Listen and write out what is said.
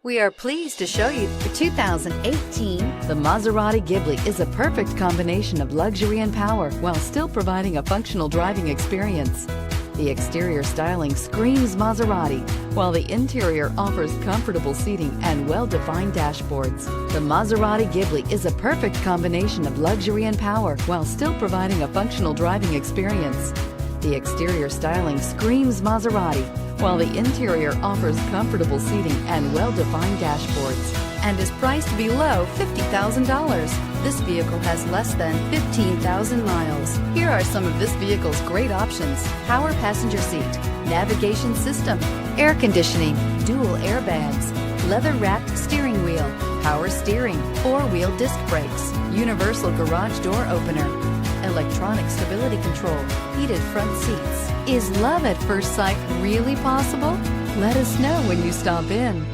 We are pleased to show you the 2018 the Maserati Ghibli is a perfect combination of luxury and power while still providing a functional driving experience. The exterior styling screams Maserati, while the interior offers comfortable seating and well-defined dashboards. The Maserati Ghibli is a perfect combination of luxury and power while still providing a functional driving experience. The exterior styling screams Maserati, while the interior offers comfortable seating and well-defined dashboards, and is priced below $50,000. This vehicle has less than 15,000 miles. Here are some of this vehicle's great options: power passenger seat, navigation system, air conditioning, dual airbags, leather-wrapped steering wheel, power steering, four-wheel disc brakes, universal garage door opener, electronic stability control, heated front seats. Is love at first sight really possible? Let us know when you stop in.